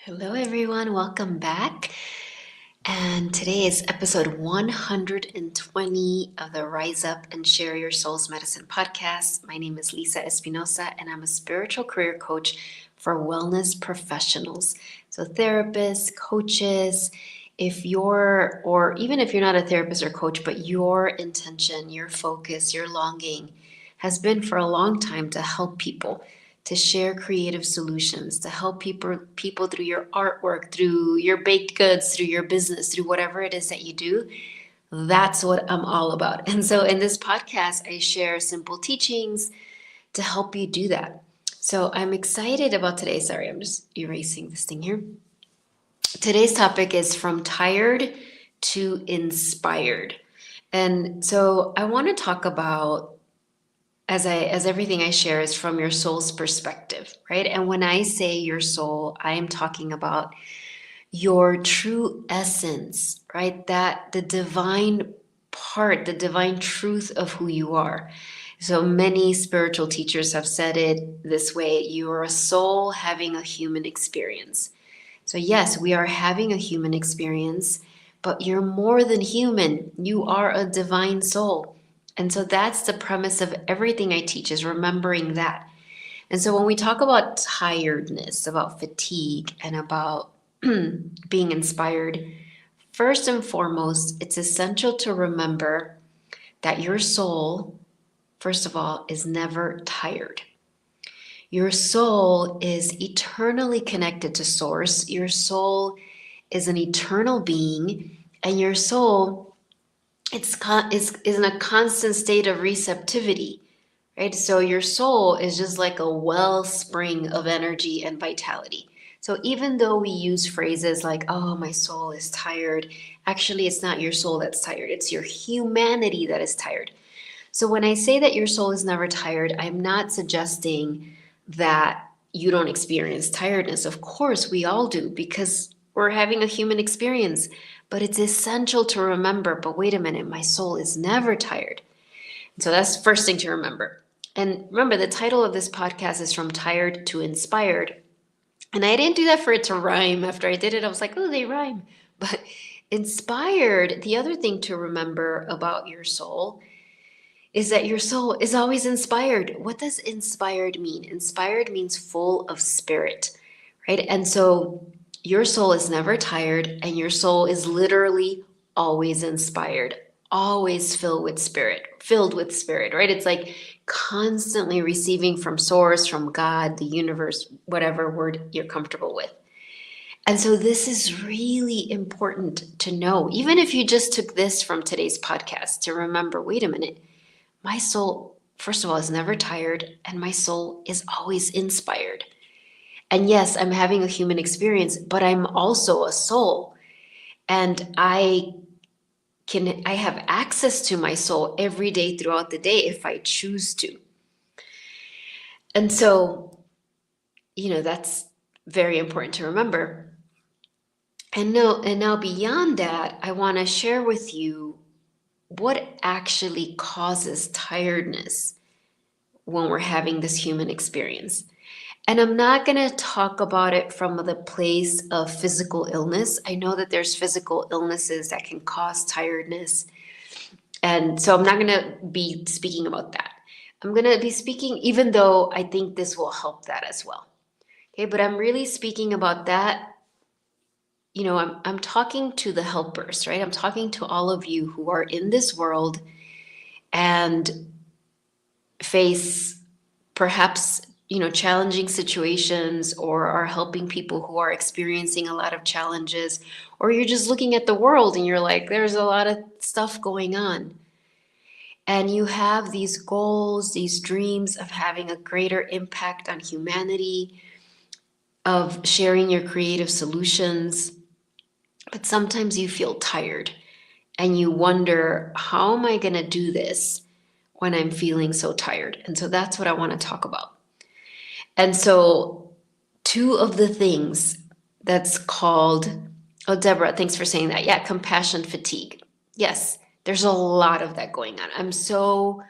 Hello, everyone. Welcome back. And today is episode 120 of the Rise Up and Share Your Soul's Medicine podcast. My name is Lisa Espinosa, and I'm a spiritual career coach for wellness professionals. So, therapists, coaches, or even if you're not a therapist or coach, but your intention, your focus, your longing has been for a long time to help people, to share creative solutions, to help people through your artwork, through your baked goods, through your business, through whatever it is that you do. That's what I'm all about. And so in this podcast, I share simple teachings to help you do that. So I'm excited about today. Sorry, I'm just erasing this thing here. Today's topic is from tired to inspired. And so I want to talk about, as everything I share is from your soul's perspective, right? And when I say your soul, I am talking about your true essence, right? That the divine part, the divine truth of who you are. So many spiritual teachers have said it this way: you are a soul having a human experience. So yes, we are having a human experience, but you're more than human. You are a divine soul. And so that's the premise of everything I teach, is remembering that. And so when we talk about tiredness, about fatigue, and about being inspired, first and foremost, it's essential to remember that your soul, first of all, is never tired. Your soul is eternally connected to Source. Your soul is an eternal being, and your soul is in a constant state of receptivity, right? So your soul is just like a wellspring of energy and vitality. So even though we use phrases like, oh, my soul is tired, actually, it's not your soul that's tired. It's your humanity that is tired. So when I say that your soul is never tired, I'm not suggesting that you don't experience tiredness. Of course, we all do, because we're having a human experience. But it's essential to remember, but wait a minute, my soul is never tired. So that's the first thing to remember. And remember, the title of this podcast is From Tired to Inspired. And I didn't do that for it to rhyme. After I did it, I was like, oh, they rhyme. But inspired, the other thing to remember about your soul is that your soul is always inspired. What does inspired mean? Inspired means full of spirit, right? And so your soul is never tired, and your soul is literally always inspired, always filled with spirit, right? It's like constantly receiving from Source, from God, the universe, whatever word you're comfortable with. And so this is really important to know, even if you just took this from today's podcast, to remember, wait a minute, my soul, first of all, is never tired, and my soul is always inspired. And yes, I'm having a human experience, but I'm also a soul. And I have access to my soul every day throughout the day if I choose to. And so, that's very important to remember. And now beyond that, I want to share with you what actually causes tiredness when we're having this human experience. And I'm not going to talk about it from the place of physical illness. I know that there's physical illnesses that can cause tiredness. And so I'm not going to be speaking about that. I'm going to be speaking, even though I think this will help that as well. Okay, but I'm really speaking about that. I'm talking to the helpers, right? I'm talking to all of you who are in this world and face perhaps challenging situations, or are helping people who are experiencing a lot of challenges, or you're just looking at the world and you're like, there's a lot of stuff going on. And you have these goals, these dreams of having a greater impact on humanity, of sharing your creative solutions. But sometimes you feel tired and you wonder, how am I going to do this when I'm feeling so tired? And so that's what I want to talk about. And so two of the things that's called, oh, Deborah, thanks for saying that. Yeah, compassion fatigue. Yes, there's a lot of that going on. I'm so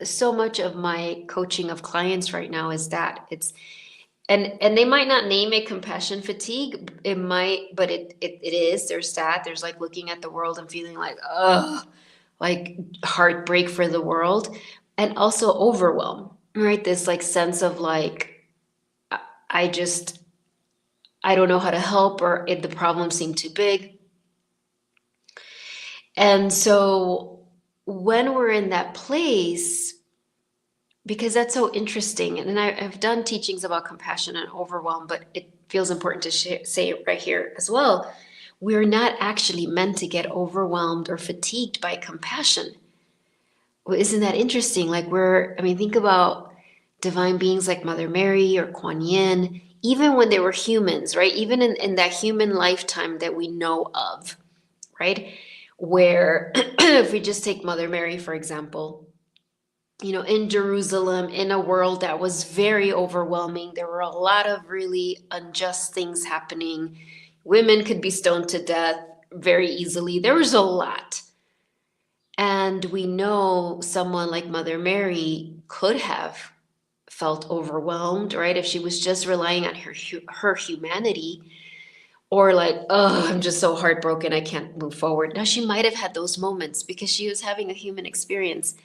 much of my coaching of clients right now is that and they might not name it compassion fatigue. It might, but it is. There's that. There's like looking at the world and feeling like, ugh, like heartbreak for the world, and also overwhelm, right? This like sense of like, I just, I don't know how to help, or the problem seemed too big. And so when we're in that place, because that's so interesting, and I've done teachings about compassion and overwhelm, but it feels important to say it right here as well. We're not actually meant to get overwhelmed or fatigued by compassion. Well, isn't that interesting? Like I mean, think about divine beings like Mother Mary or Kuan Yin, even when they were humans, right? Even in that human lifetime that we know of, right? Where if we just take Mother Mary, for example, in Jerusalem, in a world that was very overwhelming, there were a lot of really unjust things happening. Women could be stoned to death very easily. There was a lot. And we know someone like Mother Mary could have felt overwhelmed, right? If she was just relying on her humanity, or like, oh, I'm just so heartbroken, I can't move forward. Now, she might have had those moments because she was having a human experience.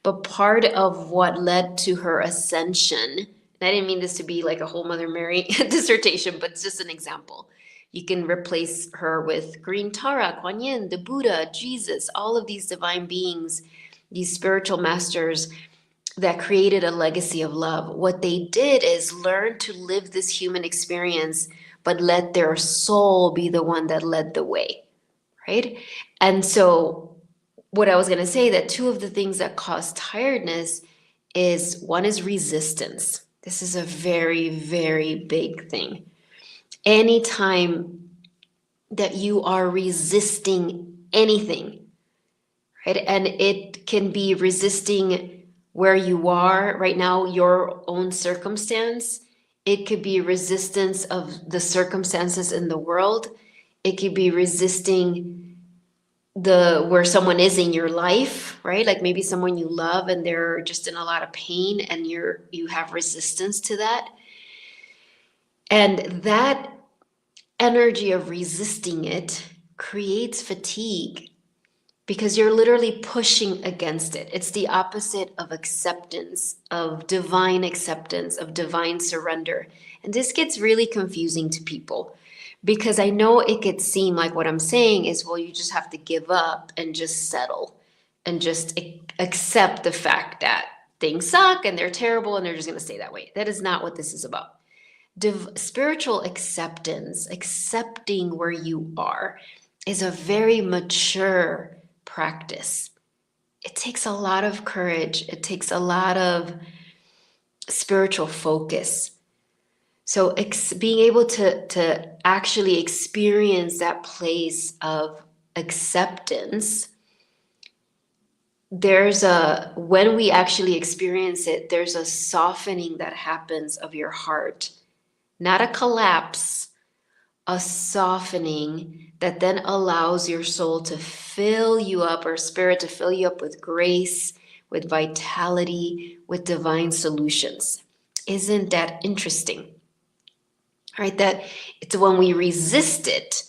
But part of what led to her ascension, and I didn't mean this to be like a whole Mother Mary dissertation, but it's just an example. You can replace her with Green Tara, Kuan Yin, the Buddha, Jesus, all of these divine beings, these spiritual masters that created a legacy of love. What they did is learn to live this human experience, but let their soul be the one that led the way, right? And so what I was going to say, that two of the things that cause tiredness is, one is resistance. This is a very, very big thing. Anytime that you are resisting anything, right? And it can be resisting where you are right now, your own circumstance. It could be resistance of the circumstances in the world. It could be resisting where someone is in your life, right? Like maybe someone you love and they're just in a lot of pain, and you have resistance to that. And that energy of resisting it creates fatigue because you're literally pushing against it. It's the opposite of acceptance, of divine surrender. And this gets really confusing to people, because I know it could seem like what I'm saying is, well, you just have to give up and just settle and just accept the fact that things suck and they're terrible and they're just going to stay that way. That is not what this is about. Spiritual acceptance, accepting where you are, is a very mature practice. It takes a lot of courage. It takes a lot of spiritual focus. So being able to actually experience that place of acceptance, when we actually experience it, there's a softening that happens of your heart, not a collapse, a softening that then allows your soul to fill you up, or spirit to fill you up with grace, with vitality, with divine solutions. Isn't that interesting? Right? That it's when we resist it,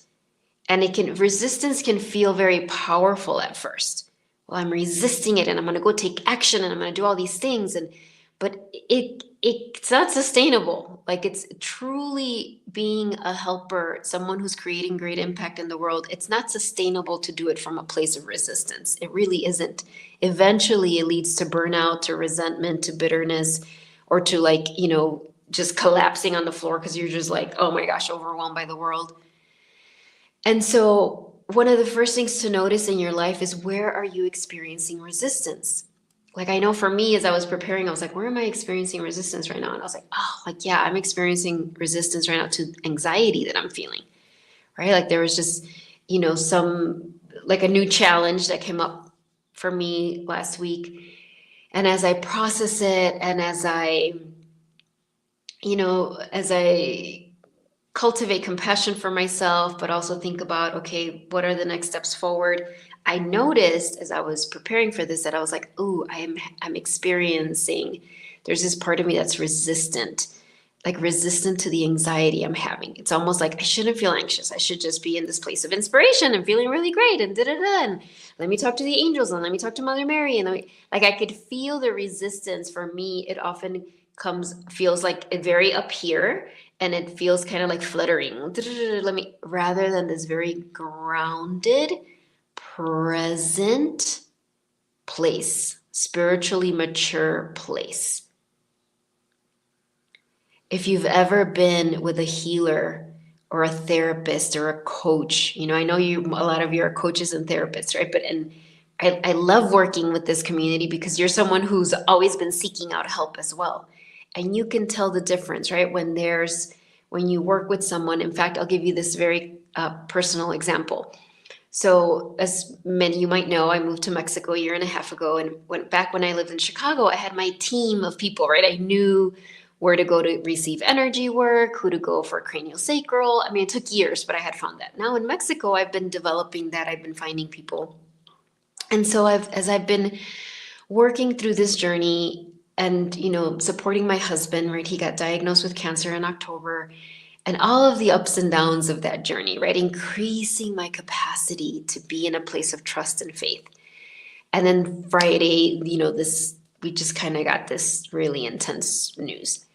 and resistance can feel very powerful at first. Well, I'm resisting it and I'm going to go take action and I'm going to do all these things, but it's not sustainable. Like, it's truly being a helper, someone who's creating great impact in the world. It's not sustainable to do it from a place of resistance. It really isn't. Eventually, it leads to burnout, to resentment, to bitterness, or to just collapsing on the floor because you're just like, oh my gosh, overwhelmed by the world. And so one of the first things to notice in your life is, where are you experiencing resistance? Like, I know for me, as I was preparing, I was like, where am I experiencing resistance right now? And I was like, oh, like, yeah, I'm experiencing resistance right now to anxiety that I'm feeling, right? Like, there was just, like a new challenge that came up for me last week. And as I process it, and as I cultivate compassion for myself, but also think about, okay, what are the next steps forward? I noticed as I was preparing for this that I was like, ooh, I'm experiencing, there's this part of me that's resistant like resistant to the anxiety I'm having. It's almost like I shouldn't feel anxious. I should just be in this place of inspiration and feeling really great and da da da. And let me talk to the angels and let me talk to Mother Mary. And like I could feel the resistance. For me, it often feels like very up here, and it feels kind of like fluttering. Let me, rather than this very grounded, present place, spiritually mature place. If you've ever been with a healer or a therapist or a coach, I know a lot of you are coaches and therapists, right? And I love working with this community because you're someone who's always been seeking out help as well. And you can tell the difference, right? When you work with someone. In fact, I'll give you this very personal example. So, as many you might know, I moved to Mexico a year and a half ago, and when I lived in Chicago, I had my team of people, right? I knew where to go to receive energy work, who to go for craniosacral. I mean, it took years, but I had found that. Now in Mexico, I've been developing that. I've been finding people. And so as I've been working through this journey and, supporting my husband, right? He got diagnosed with cancer in October, and all of the ups and downs of that journey, right? Increasing my capacity to be in a place of trust and faith. And then Friday, we just kind of got this really intense news.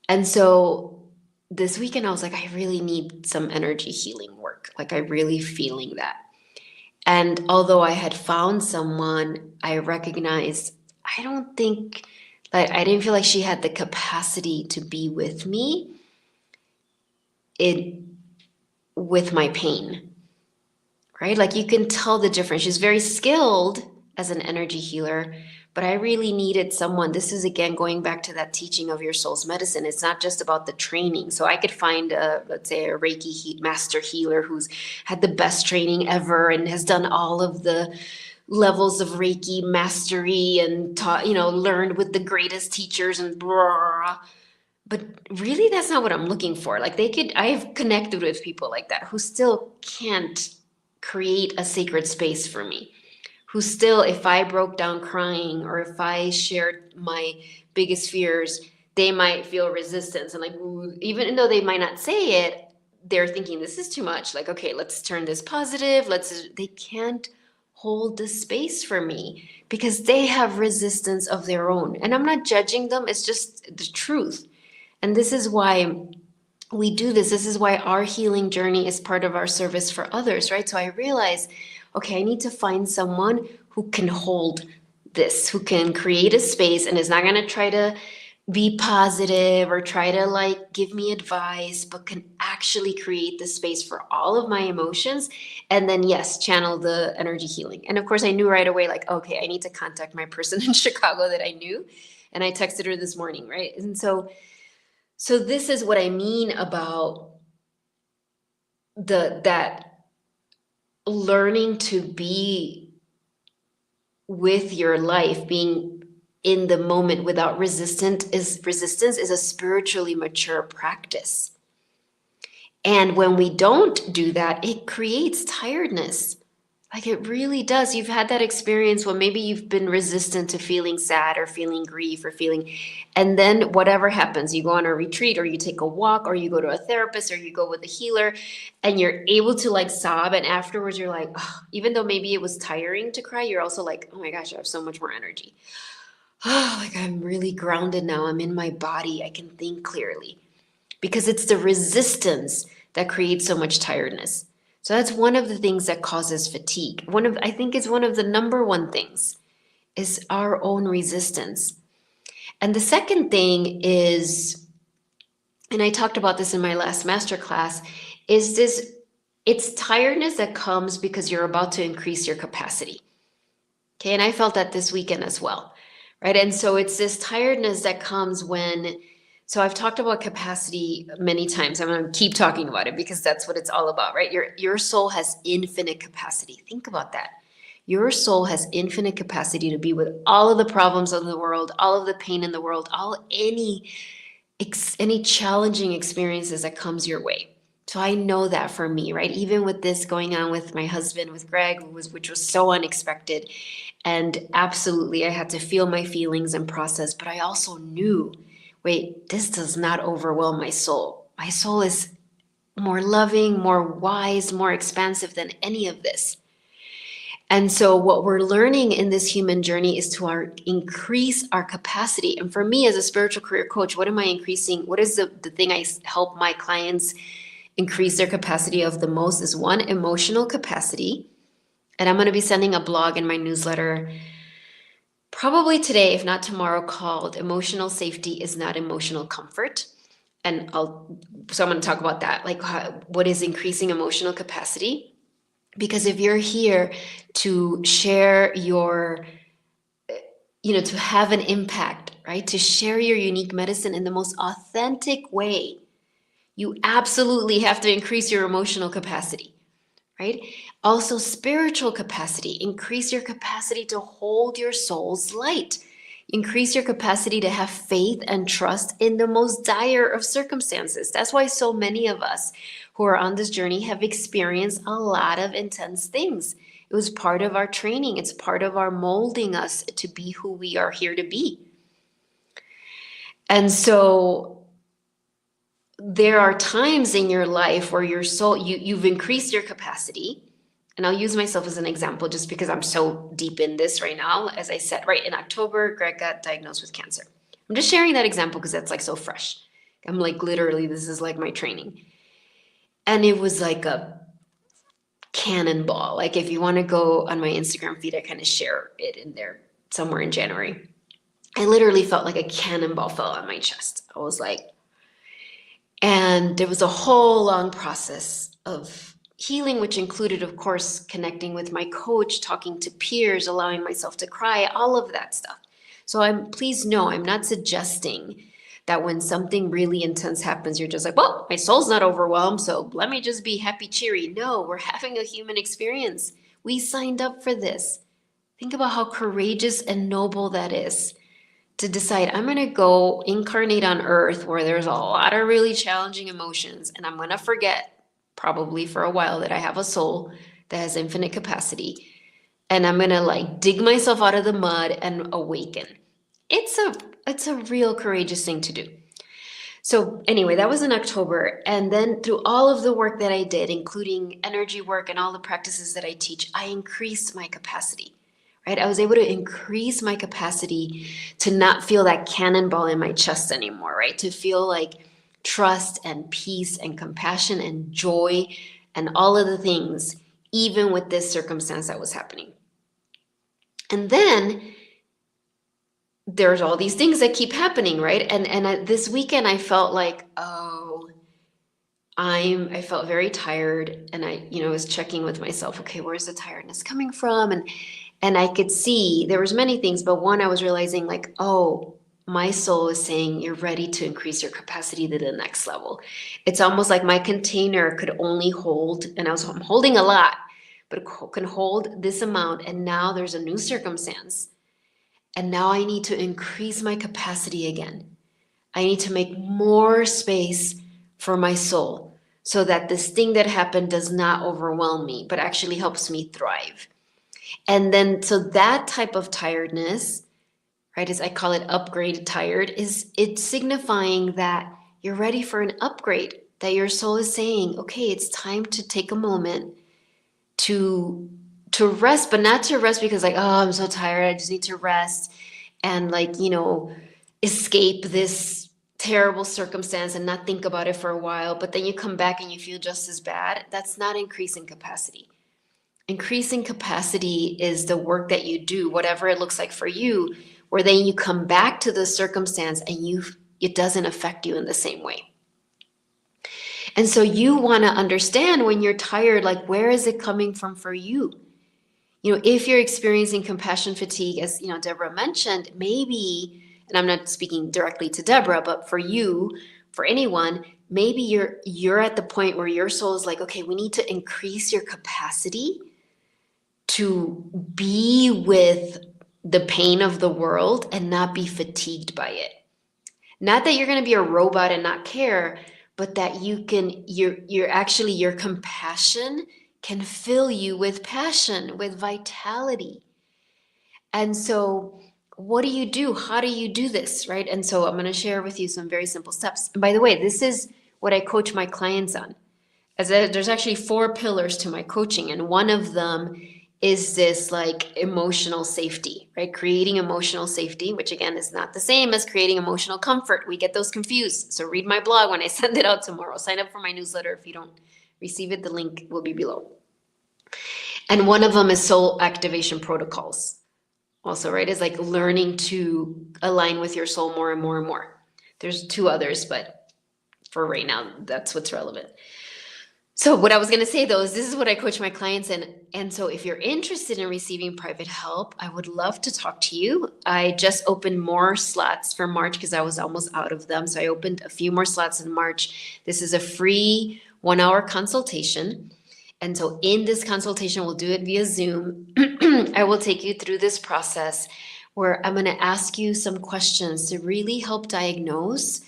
And so this weekend, I was like, I really need some energy healing work. Like, I really feeling that. And although I had found someone, I recognized I don't think, like, I didn't feel like she had the capacity to be with me with my pain, right? Like, you can tell the difference. She's very skilled as an energy healer, but I really needed someone. This is, again, going back to that teaching of your soul's medicine. It's not just about the training. So I could find let's say a Reiki master healer who's had the best training ever and has done all of the levels of Reiki mastery and taught, learned with the greatest teachers and blah. But really, that's not what I'm looking for. Like, I've connected with people like that who still can't create a sacred space for me, who still, if I broke down crying or if I shared my biggest fears, they might feel resistance. And like, even though they might not say it, they're thinking this is too much. Like, okay, let's turn this positive. They can't hold the space for me because they have resistance of their own. And I'm not judging them. It's just the truth. And this is why we do this. This is why our healing journey is part of our service for others, right? So I realize, okay, I need to find someone who can hold this, who can create a space and is not going to try to be positive or try to like give me advice, but can actually create the space for all of my emotions. And then, yes, channel the energy healing. And of course, I knew right away, like, okay, I need to contact my person in Chicago that I knew. And I texted her this morning, right? And so this is what I mean about that learning to be with your life, being in the moment without resistance is a spiritually mature practice. And when we don't do that, it creates tiredness. Like, it really does. You've had that experience when maybe you've been resistant to feeling sad or feeling grief and then whatever happens, you go on a retreat or you take a walk or you go to a therapist or you go with a healer and you're able to like sob. And afterwards you're like, oh, even though maybe it was tiring to cry, you're also like, oh my gosh, I have so much more energy. Oh, like, I'm really grounded now. I'm in my body. I can think clearly because it's the resistance that creates so much tiredness. So that's one of the things that causes fatigue. I think is one of the number one things is our own resistance. And the second thing is, and I talked about this in my last masterclass, it's tiredness that comes because you're about to increase your capacity. Okay, and I felt that this weekend as well, right? And so it's this tiredness that comes so I've talked about capacity many times. I'm going to keep talking about it because that's what it's all about, right? Your soul has infinite capacity. Think about that. Your soul has infinite capacity to be with all of the problems of the world, all of the pain in the world, any challenging experiences that comes your way. So I know that for me, right? Even with this going on with my husband, with Greg, which was so unexpected. And absolutely, I had to feel my feelings and process, but I also knew wait, this does not overwhelm my soul. My soul is more loving, more wise, more expansive than any of this. And so what we're learning in this human journey is to increase our capacity. And for me as a spiritual career coach, what am I increasing? What is the thing I help my clients increase their capacity of the most is one, emotional capacity. And I'm going to be sending a blog in my newsletter probably today, if not tomorrow, called Emotional Safety is Not Emotional Comfort. And so I'm going to talk about that, like what is increasing emotional capacity. Because if you're here to share to have an impact, right? To share your unique medicine in the most authentic way, you absolutely have to increase your emotional capacity, right? Also, spiritual capacity, increase your capacity to hold your soul's light. Increase your capacity to have faith and trust in the most dire of circumstances. That's why so many of us who are on this journey have experienced a lot of intense things. It was part of our training. It's part of our molding us to be who we are here to be. And so there are times in your life where your soul, you've increased your capacity. And I'll use myself as an example just because I'm so deep in this right now. As I said, right in October, Greg got diagnosed with cancer. I'm just sharing that example because that's like so fresh. I'm like, literally, this is like my training. And it was like a cannonball. Like if you want to go on my Instagram feed, I kind of share it in there somewhere in January. I literally felt like a cannonball fell on my chest. I was like, and there was a whole long process of healing, which included, of course, connecting with my coach, talking to peers, allowing myself to cry, all of that stuff. So please know, I'm not suggesting that when something really intense happens, you're just like, well, my soul's not overwhelmed, so let me just be happy, cheery. No, we're having a human experience. We signed up for this. Think about how courageous and noble that is to decide I'm going to go incarnate on earth where there's a lot of really challenging emotions, and I'm going to forget probably for a while that I have a soul that has infinite capacity, and I'm going to like dig myself out of the mud and awaken. It's a real courageous thing to do. So anyway, that was in October. And then through all of the work that I did, including energy work and all the practices that I teach, I increased my capacity, right? I was able to increase my capacity to not feel that cannonball in my chest anymore, right? To feel like trust and peace and compassion and joy and all of the things, even with this circumstance that was happening. And then there's all these things that keep happening, right? And this weekend I felt like, oh, I felt very tired, and I was checking with myself, okay, where's the tiredness coming from? And I could see there was many things, but one, I was realizing like, oh, my soul is saying you're ready to increase your capacity to the next level. It's almost like my container could only hold, and I'm holding a lot, but it can hold this amount, and now there's a new circumstance. And now I need to increase my capacity again. I need to make more space for my soul so that this thing that happened does not overwhelm me, but actually helps me thrive. And then, so that type of tiredness, right, as I call it upgrade tired, it's signifying that you're ready for an upgrade, that your soul is saying, okay, it's time to take a moment to rest, but not to rest because like, oh, I'm so tired, I just need to rest and like, escape this terrible circumstance and not think about it for a while, but then you come back and you feel just as bad. That's not increasing capacity. Increasing capacity is the work that you do, whatever it looks like for you, where then you come back to the circumstance and it doesn't affect you in the same way. And so you want to understand when you're tired, like, where is it coming from for you? If you're experiencing compassion fatigue, as Deborah mentioned, maybe, and I'm not speaking directly to Deborah, but for you, for anyone, maybe you're at the point where your soul is like, okay, we need to increase your capacity to be with the pain of the world and not be fatigued by it. Not that you're going to be a robot and not care, but that your compassion can fill you with passion, with vitality. And so what do you do? How do you do this, right? And so I'm going to share with you some very simple steps. And by the way, this is what I coach my clients on. There's actually 4 pillars to my coaching, and one of them is this like emotional safety, right? Creating emotional safety, which again is not the same as creating emotional comfort. We get those confused. So read my blog when I send it out tomorrow. Sign up for my newsletter if you don't receive it. The link will be below. And one of them is soul activation protocols. Also, right, is like learning to align with your soul more and more and more. There's 2 others, but for right now, that's what's relevant. So what I was going to say though is this is what I coach my clients in. And so if you're interested in receiving private help, I would love to talk to you. I just opened more slots for March because I was almost out of them. So I opened a few more slots in March. This is a free 1-hour consultation. And so in this consultation, we'll do it via Zoom. I will take you through this process where I'm going to ask you some questions to really help diagnose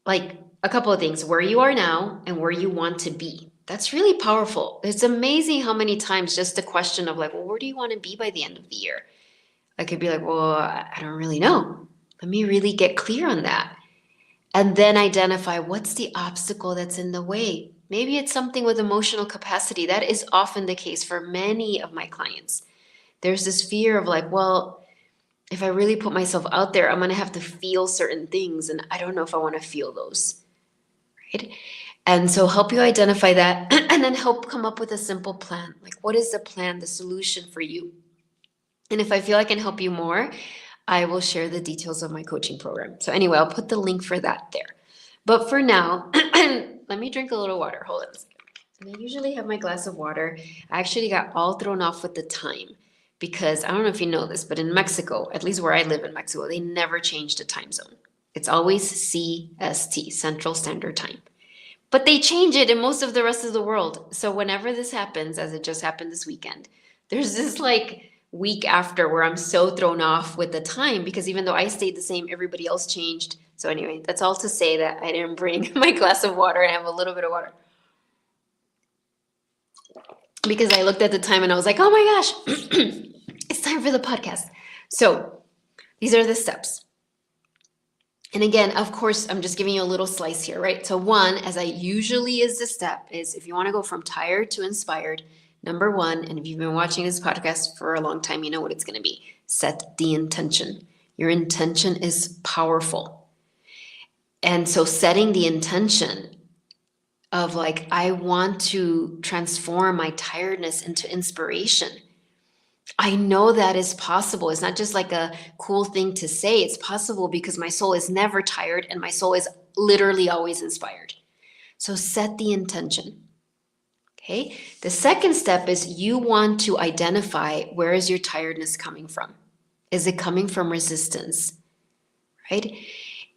like a couple of things, where you are now and where you want to be. That's really powerful. It's amazing how many times just the question of like, well, where do you want to be by the end of the year? I could be like, well, I don't really know. Let me really get clear on that. And then identify what's the obstacle that's in the way. Maybe it's something with emotional capacity. That is often the case for many of my clients. There's this fear of like, well, if I really put myself out there, I'm going to have to feel certain things. And I don't know if I want to feel those. Right? And so help you identify that and then help come up with a simple plan. Like, what is the plan, the solution for you? And if I feel I can help you more, I will share the details of my coaching program. So anyway, I'll put the link for that there. But for now, let me drink a little water. Hold on a second. And I usually have my glass of water. I actually got all thrown off with the time because I don't know if you know this, but in Mexico, at least where I live in Mexico, they never change the time zone. It's always CST, Central Standard Time. But they change it in most of the rest of the world. So whenever this happens, as it just happened this weekend, there's this like week after where I'm so thrown off with the time because even though I stayed the same, everybody else changed. So anyway, that's all to say that I didn't bring my glass of water and I have a little bit of water. Because I looked at the time and I was like, oh my gosh, it's time for the podcast. So these are the steps. And again, of course, I'm just giving you a little slice here, right? So 1, as I usually is the step, is if you want to go from tired to inspired, number 1, and if you've been watching this podcast for a long time, you know what it's going to be. Set the intention. Your intention is powerful. And so setting the intention of like, I want to transform my tiredness into inspiration. I know that is possible. It's not just like a cool thing to say. It's possible because my soul is never tired and my soul is literally always inspired. So set the intention. Okay. The second step is you want to identify where is your tiredness coming from? Is it coming from resistance? Right?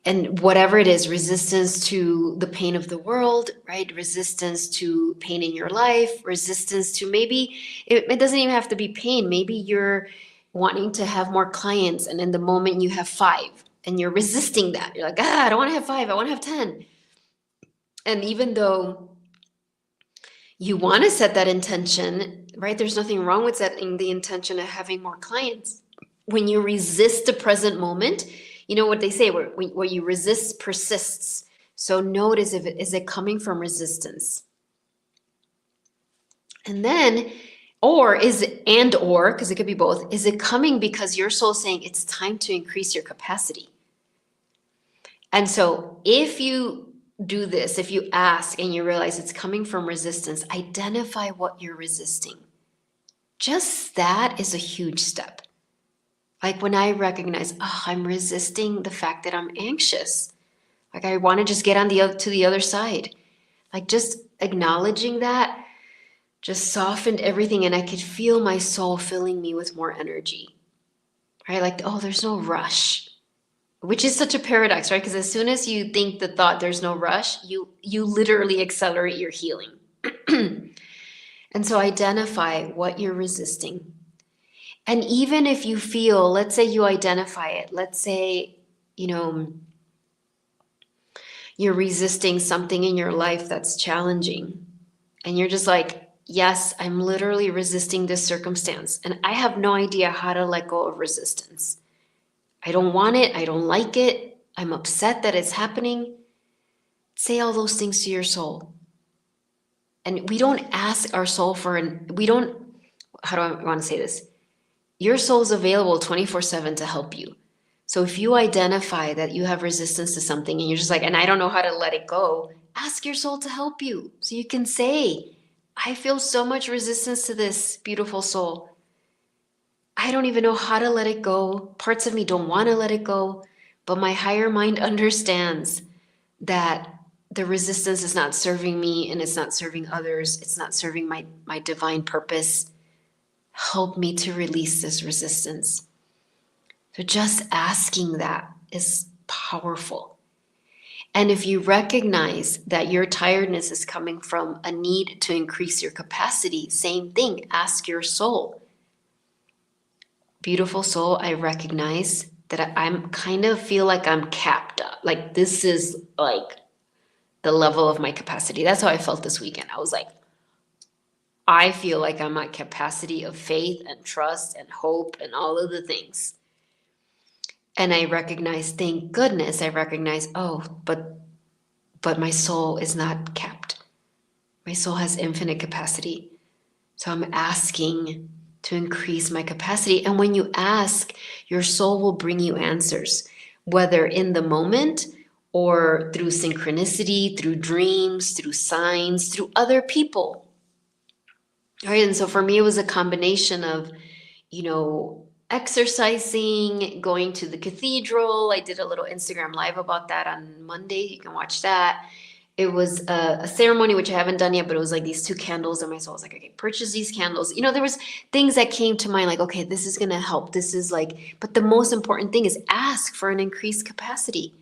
And whatever it is, resistance to the pain of the world, right? Resistance to pain in your life, resistance to maybe, it doesn't even have to be pain. Maybe you're wanting to have more clients and in the moment you have 5 and you're resisting that. You're like, I don't want to have 5, I want to have 10. And even though you want to set that intention, right? There's nothing wrong with setting the intention of having more clients. When you resist the present moment, you know what they say, where you resist persists. So notice is it coming from resistance? And then, because it could be both, is it coming because your soul saying it's time to increase your capacity? And so if you do this, if you ask and you realize it's coming from resistance, identify what you're resisting. Just that is a huge step. Like when I recognize, I'm resisting the fact that I'm anxious. Like I want to just get to the other side. Like just acknowledging that just softened everything and I could feel my soul filling me with more energy. Right? Like, there's no rush. Which is such a paradox, right? Because as soon as you think the thought there's no rush, you literally accelerate your healing. And so identify what you're resisting. And even if you feel, let's say you identify it, let's say, you're resisting something in your life that's challenging. And you're just like, yes, I'm literally resisting this circumstance. And I have no idea how to let go of resistance. I don't want it. I don't like it. I'm upset that it's happening. Say all those things to your soul. And we don't ask our soul how do I want to say this? Your soul is available 24/7 to help you. So if you identify that you have resistance to something and you're just like, and I don't know how to let it go, ask your soul to help you. So you can say, I feel so much resistance to this, beautiful soul. I don't even know how to let it go. Parts of me don't want to let it go, but my higher mind understands that the resistance is not serving me and it's not serving others. It's not serving my divine purpose. Help me to release this resistance. So just asking that is powerful. And if you recognize that your tiredness is coming from a need to increase your capacity, same thing, ask your soul. Beautiful soul, I recognize that I'm kind of feel like I'm capped up. Like this is like the level of my capacity. That's how I felt this weekend. I was like, I feel like I'm at capacity of faith and trust and hope and all of the things. And I recognize, thank goodness, I recognize, oh, but my soul is not capped. My soul has infinite capacity. So I'm asking to increase my capacity. And when you ask, your soul will bring you answers, whether in the moment or through synchronicity, through dreams, through signs, through other people. All right. And so for me, it was a combination of, exercising, going to the cathedral. I did a little Instagram live about that on Monday. You can watch that. It was a ceremony, which I haven't done yet, but it was like these 2 candles. And my soul was like, okay, purchase these candles. There was things that came to mind like, okay, this is going to help. This is like, but the most important thing is ask for an increased capacity.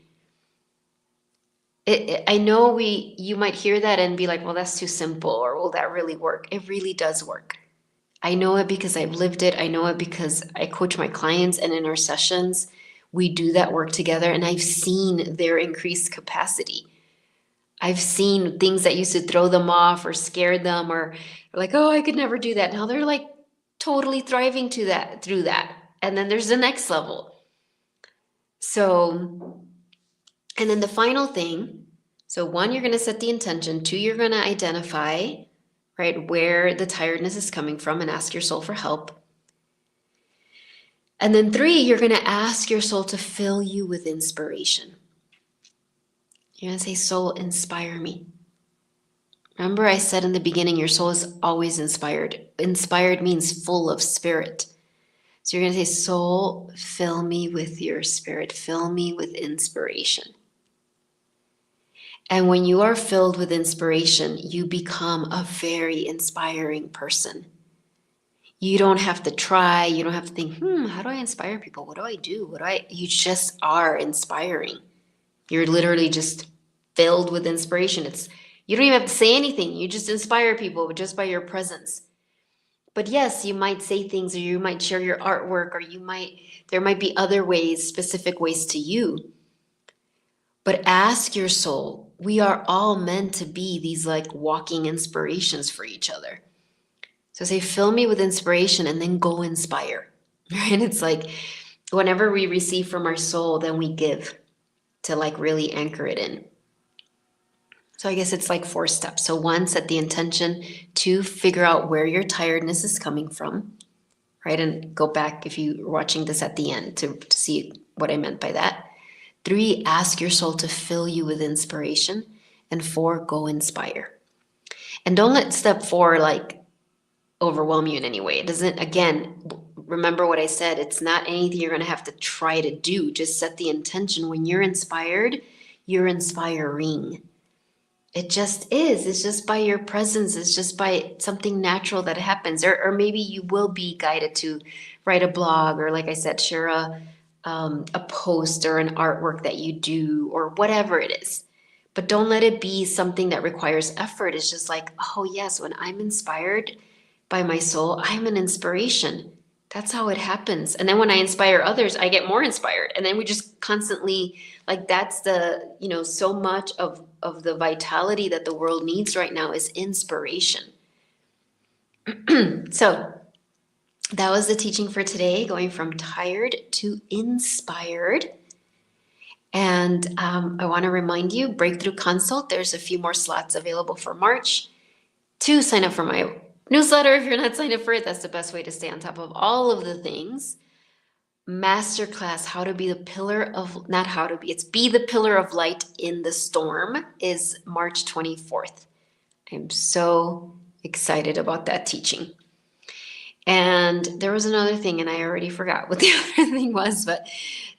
I know you might hear that and be like, well, that's too simple, or will that really work? It really does work. I know it because I've lived it. I know it because I coach my clients, and in our sessions, we do that work together, and I've seen their increased capacity. I've seen things that used to throw them off or scare them or like, oh, I could never do that. Now they're like totally thriving through that. And then there's the next level. So, and then the final thing, so 1, you're going to set the intention. 2, you're going to identify, right, where the tiredness is coming from and ask your soul for help. And then 3, you're going to ask your soul to fill you with inspiration. You're going to say, soul, inspire me. Remember I said in the beginning, your soul is always inspired. Inspired means full of spirit. So you're going to say, soul, fill me with your spirit. Fill me with inspiration. And when you are filled with inspiration, you become a very inspiring person. You don't have to try. You don't have to think, how do I inspire people? What do I do? You just are inspiring. You're literally just filled with inspiration. You don't even have to say anything. You just inspire people just by your presence. But yes, you might say things, or you might share your artwork, or there might be other ways, specific ways to you. But ask your soul. We are all meant to be these like walking inspirations for each other. So say, fill me with inspiration, and then go inspire. Right? It's like whenever we receive from our soul, then we give to like really anchor it in. So I guess it's like 4 steps. So 1, set the intention. 2, figure out where your tiredness is coming from, right? And go back if you're watching this at the end to see what I meant by that. 3, ask your soul to fill you with inspiration. And 4, go inspire. And don't let step 4 like overwhelm you in any way. It doesn't, again, remember what I said, it's not anything you're going to have to try to do. Just set the intention. When you're inspired, you're inspiring. It just is. It's just by your presence. It's just by something natural that happens. Or maybe you will be guided to write a blog, or like I said, share a post or an artwork that you do, or whatever it is. But don't let it be something that requires effort. It's just like, oh yes, when I'm inspired by my soul, I'm an inspiration. That's how it happens. And then when I inspire others, I get more inspired. And then we just constantly, like, that's the, so much of the vitality that the world needs right now is inspiration. So that was the teaching for today, going from tired to inspired. And I want to remind you, Breakthrough Consult, there's a few more slots available for March. To sign up for my newsletter. If you're not signed up for it, that's the best way to stay on top of all of the things. Masterclass, how to be the pillar of, not how to be, it's be the pillar of light in the storm, is March 24th. I'm so excited about that teaching. And there was another thing, and I already forgot what the other thing was, but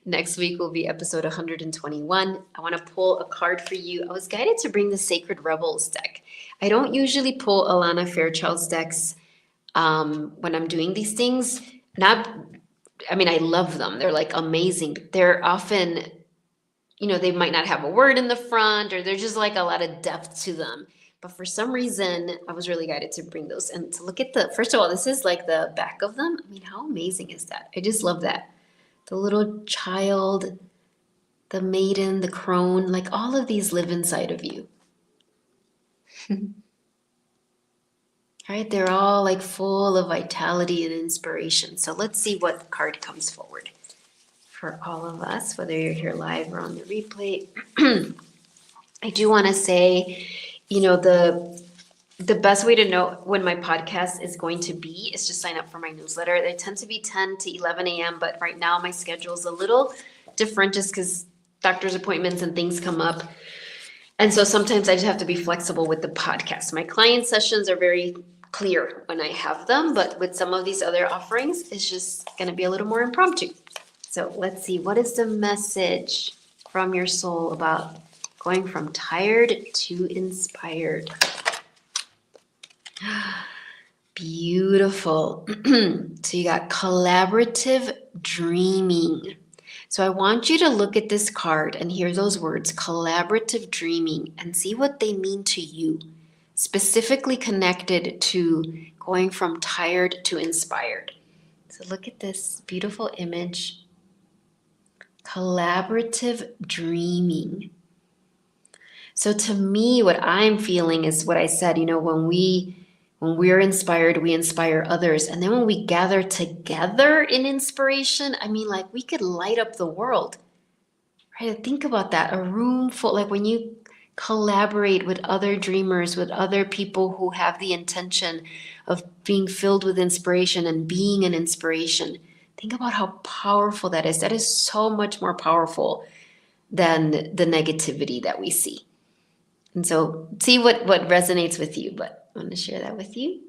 next week will be episode 121. I want to pull a card for you. I was guided to bring the Sacred Rebels deck. I don't usually pull Alana Fairchild's decks when I'm doing these things. I love them. They're like amazing. They're often, they might not have a word in the front, or there's just like a lot of depth to them. But for some reason, I was really guided to bring those and to look at first of all, this is like the back of them. I mean, how amazing is that? I just love that. The little child, the maiden, the crone, like all of these live inside of you. Right? They're all like full of vitality and inspiration. So let's see what card comes forward for all of us, whether you're here live or on the replay. I do want to say, the best way to know when my podcast is going to be is to sign up for my newsletter. They tend to be 10 to 11 a.m., but right now my schedule is a little different just because doctor's appointments and things come up. And so sometimes I just have to be flexible with the podcast. My client sessions are very clear when I have them, but with some of these other offerings, it's just going to be a little more impromptu. So let's see, what is the message from your soul about going from tired to inspired? Beautiful. So you got collaborative dreaming. So I want you to look at this card and hear those words, collaborative dreaming, and see what they mean to you, specifically connected to going from tired to inspired. So look at this beautiful image. Collaborative dreaming. So to me, what I'm feeling is what I said, when we're inspired, we inspire others. And then when we gather together in inspiration, like we could light up the world, right? Think about that. A room full, like when you collaborate with other dreamers, with other people who have the intention of being filled with inspiration and being an inspiration. Think about how powerful that is. That is so much more powerful than the negativity that we see. And so see what resonates with you, but I want to share that with you.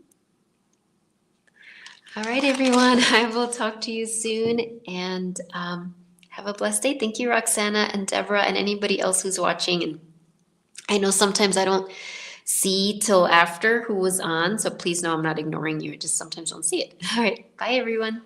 All right, everyone. I will talk to you soon, and have a blessed day. Thank you, Roxana and Deborah and anybody else who's watching. And I know sometimes I don't see till after who was on, so please know I'm not ignoring you. I just sometimes don't see it. All right. Bye, everyone.